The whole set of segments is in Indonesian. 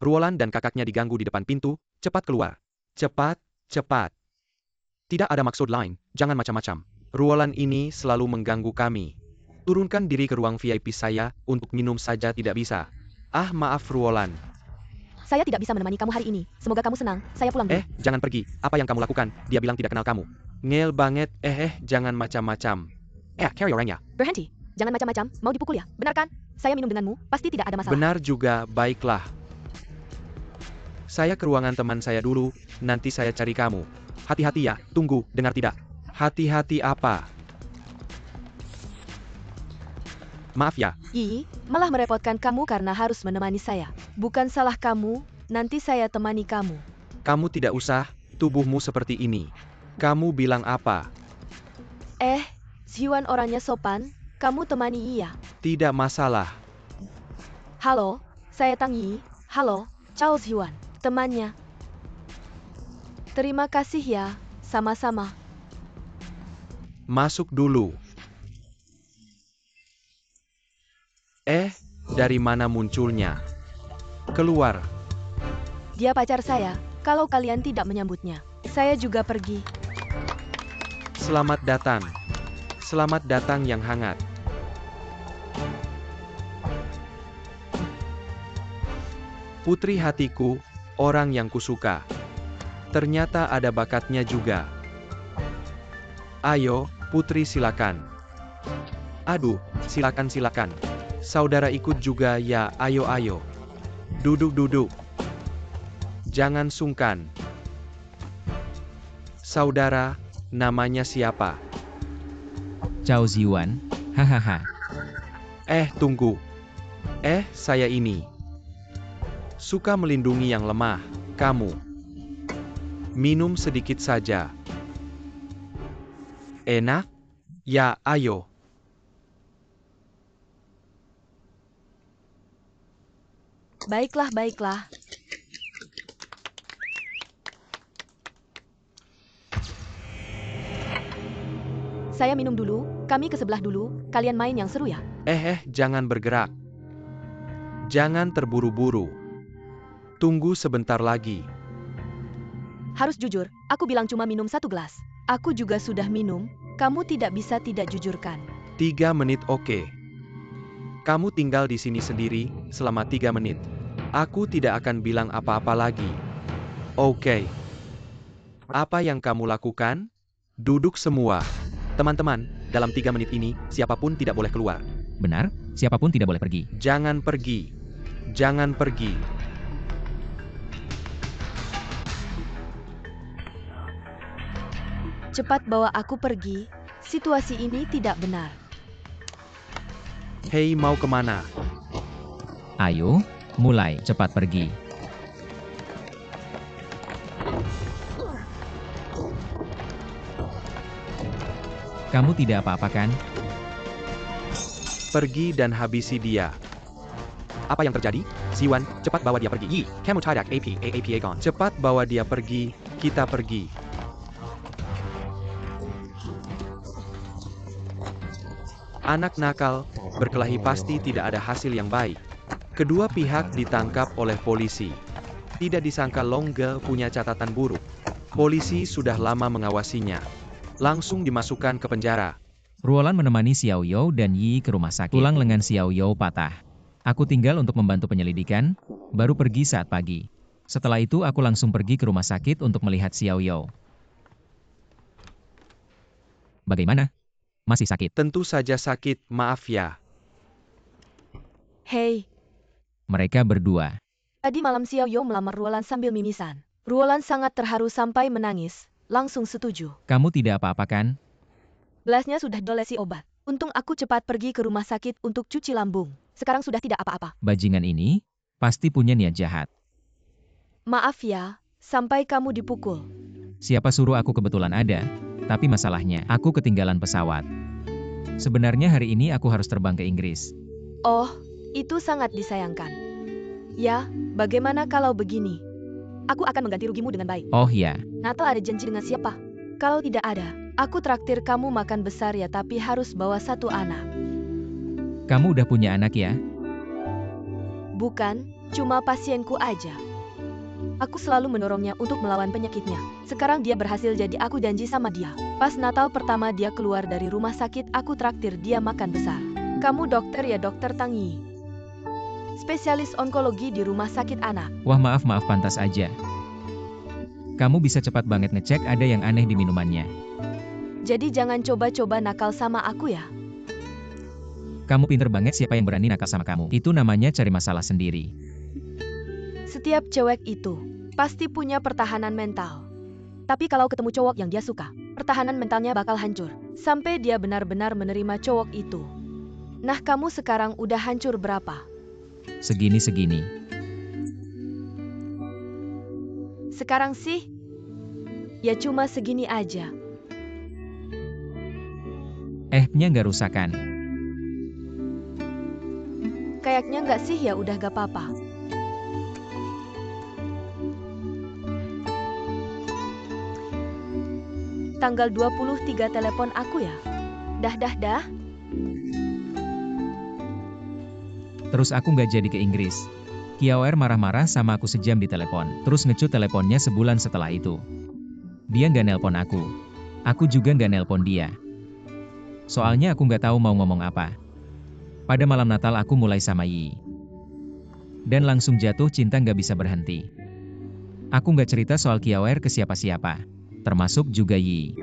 Ruolan dan kakaknya diganggu di depan pintu, cepat keluar. Cepat, cepat. Tidak ada maksud lain, jangan macam-macam. Ruolan ini selalu mengganggu kami. Turunkan diri ke ruang VIP saya, untuk minum saja tidak bisa. Ah maaf Ruolan. Saya tidak bisa menemani kamu hari ini. Semoga kamu senang. Saya pulang dulu. Jangan pergi. Apa yang kamu lakukan? Dia bilang tidak kenal kamu. Ngel banget. Jangan macam-macam. Carry orangnya. Berhenti. Jangan macam-macam. Mau dipukul ya? Benar kan? Saya minum denganmu. Pasti tidak ada masalah. Benar juga. Baiklah. Saya ke ruangan teman saya dulu. Nanti saya cari kamu. Hati-hati ya. Tunggu. Dengar tidak? Hati-hati apa? Maaf ya. Malah merepotkan kamu karena harus menemani saya. Bukan salah kamu, nanti saya temani kamu. Kamu tidak usah, tubuhmu seperti ini. Kamu bilang apa? Hyuan orangnya sopan, kamu temani ia. Tidak masalah. Halo, saya Tang Yi. Halo, Charles Hyuan, temannya. Terima kasih ya, sama-sama. Masuk dulu. Dari mana munculnya? Keluar. Dia pacar saya, kalau kalian tidak menyambutnya. Saya juga pergi. Selamat datang. Selamat datang yang hangat. Putri hatiku, orang yang kusuka. Ternyata ada bakatnya juga. Ayo, Putri silakan. Aduh, silakan. Saudara ikut juga ya, ayo. Duduk. Jangan sungkan. Saudara, namanya siapa? Chao Ziwan, hahaha. Tunggu. Saya ini. Suka melindungi yang lemah, kamu. Minum sedikit saja. Enak? Ya, ayo. Baiklah. Saya minum dulu, kami ke sebelah dulu, kalian main yang seru ya. Jangan bergerak. Jangan terburu-buru. Tunggu sebentar lagi. Harus jujur, aku bilang cuma minum 1 gelas. Aku juga sudah minum, kamu tidak bisa tidak jujurkan. 3 menit oke. Kamu tinggal di sini sendiri, selama 3 menit. Aku tidak akan bilang apa-apa lagi. Oke. Apa yang kamu lakukan? Duduk semua. Teman-teman, dalam 3 menit ini, siapapun tidak boleh keluar. Benar, siapapun tidak boleh pergi. Jangan pergi. Cepat bawa aku pergi, situasi ini tidak benar. Hei, mau kemana? Ayo, mulai, cepat pergi. Kamu tidak apa-apa kan? Pergi dan habisi dia. Apa yang terjadi? Siwan, cepat bawa dia pergi. Kamu tidak apa gone. Cepat bawa dia pergi, kita pergi. Anak nakal, berkelahi pasti tidak ada hasil yang baik. Kedua pihak ditangkap oleh polisi. Tidak disangka Longge punya catatan buruk. Polisi sudah lama mengawasinya. Langsung dimasukkan ke penjara. Ruolan menemani Xiao You dan Yi ke rumah sakit. Tulang lengan Xiao You patah. Aku tinggal untuk membantu penyelidikan, baru pergi saat pagi. Setelah itu aku langsung pergi ke rumah sakit untuk melihat Xiao You. Bagaimana? Masih sakit? Tentu saja sakit, maaf ya. Hei. Mereka berdua. Tadi malam Xiao You melamar Ruolan sambil mimisan. Ruolan sangat terharu sampai menangis, langsung setuju. Kamu tidak apa-apa kan? Gelasnya sudah dolesi obat. Untung aku cepat pergi ke rumah sakit untuk cuci lambung. Sekarang sudah tidak apa-apa. Bajingan ini pasti punya niat jahat. Maaf ya, sampai kamu dipukul. Siapa suruh aku kebetulan ada? Tapi masalahnya, aku ketinggalan pesawat. Sebenarnya hari ini aku harus terbang ke Inggris. Oh, itu sangat disayangkan. Ya, bagaimana kalau begini? Aku akan mengganti rugimu dengan baik. Oh ya. Natal ada janji dengan siapa? Kalau tidak ada, aku traktir kamu makan besar ya, tapi harus bawa 1 anak. Kamu udah punya anak ya? Bukan, Cuma pasienku aja. Aku selalu mendorongnya untuk melawan penyakitnya. Sekarang dia berhasil, jadi aku janji sama dia. Pas Natal pertama dia keluar dari rumah sakit, aku traktir dia makan besar. Kamu dokter ya, Dokter Tang Yi? Spesialis onkologi di rumah sakit anak. Wah, maaf pantas aja. Kamu bisa cepat banget ngecek ada yang aneh di minumannya. Jadi jangan coba-coba nakal sama aku ya. Kamu pinter banget, siapa yang berani nakal sama kamu? Itu namanya cari masalah sendiri. Setiap cewek itu pasti punya pertahanan mental. Tapi kalau ketemu cowok yang dia suka, pertahanan mentalnya bakal hancur. Sampai dia benar-benar menerima cowok itu. Nah, kamu sekarang udah hancur berapa? Segini-segini. Sekarang sih, ya cuma segini aja. Nya nggak rusakan. Kayaknya nggak sih, ya udah gak apa-apa. Tanggal 23 telepon aku ya. Dah. Terus aku nggak jadi ke Inggris. Kiaoer marah-marah sama aku sejam di telepon, terus ngecut teleponnya sebulan setelah itu. Dia nggak nelpon aku. Aku juga nggak nelpon dia. Soalnya aku nggak tahu mau ngomong apa. Pada malam Natal aku mulai sama Yi. Dan langsung jatuh cinta nggak bisa berhenti. Aku nggak cerita soal Kiaoer ke siapa-siapa. Termasuk juga Yi.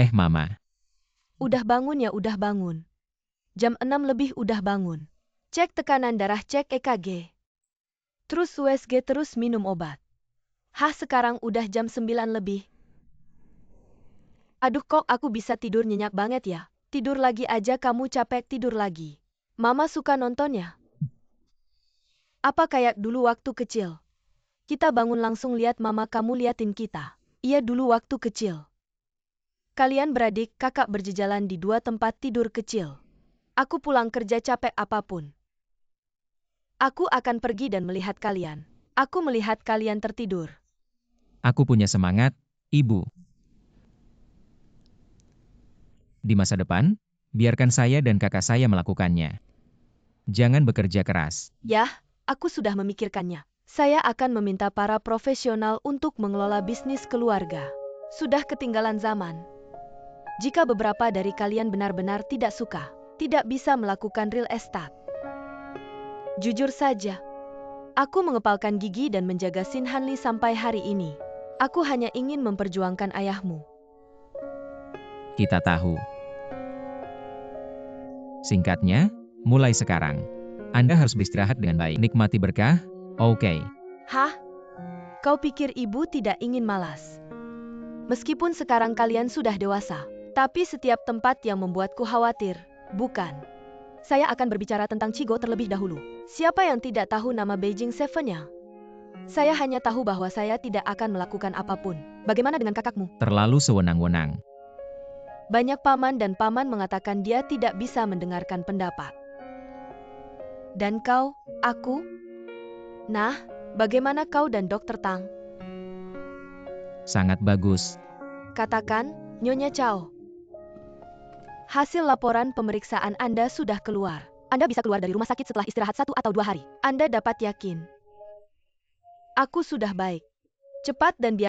Mama. Udah bangun ya, udah bangun. Jam 6 lebih udah bangun. Cek tekanan darah, cek EKG. Terus USG, terus minum obat. Sekarang udah jam 9 lebih. Aduh, kok aku bisa tidur nyenyak banget ya. Tidur lagi aja, kamu capek tidur lagi. Mama suka nonton ya? Apa kayak dulu waktu kecil? Kita bangun langsung lihat mama kamu liatin kita. Iya, dulu waktu kecil. Kalian beradik kakak berjejalan di 2 tempat tidur kecil. Aku pulang kerja capek apapun. Aku akan pergi dan melihat kalian. Aku melihat kalian tertidur. Aku punya semangat, Ibu. Di masa depan, biarkan saya dan kakak saya melakukannya. Jangan bekerja keras. Yah, aku sudah memikirkannya. Saya akan meminta para profesional untuk mengelola bisnis keluarga. Sudah ketinggalan zaman. Jika beberapa dari kalian benar-benar tidak suka, tidak bisa melakukan real estate. Jujur saja, aku mengepalkan gigi dan menjaga Sin Hanli sampai hari ini. Aku hanya ingin memperjuangkan ayahmu. Kita tahu. Singkatnya, mulai sekarang, Anda harus beristirahat dengan baik. Nikmati berkah, oke. Hah? Kau pikir ibu tidak ingin malas? Meskipun sekarang kalian sudah dewasa, tapi setiap tempat yang membuatku khawatir, bukan. Saya akan berbicara tentang Chigo terlebih dahulu. Siapa yang tidak tahu nama Beijing Seven-nya? Saya hanya tahu bahwa saya tidak akan melakukan apapun. Bagaimana dengan kakakmu? Terlalu sewenang-wenang. Banyak paman dan paman mengatakan dia tidak bisa mendengarkan pendapat. Dan kau, aku? Nah, bagaimana kau dan Dr. Tang? Sangat bagus. Katakan, Nyonya Chao. Hasil laporan pemeriksaan Anda sudah keluar. Anda bisa keluar dari rumah sakit setelah istirahat 1 atau 2 hari. Anda dapat yakin. Aku sudah baik. Cepat dan biar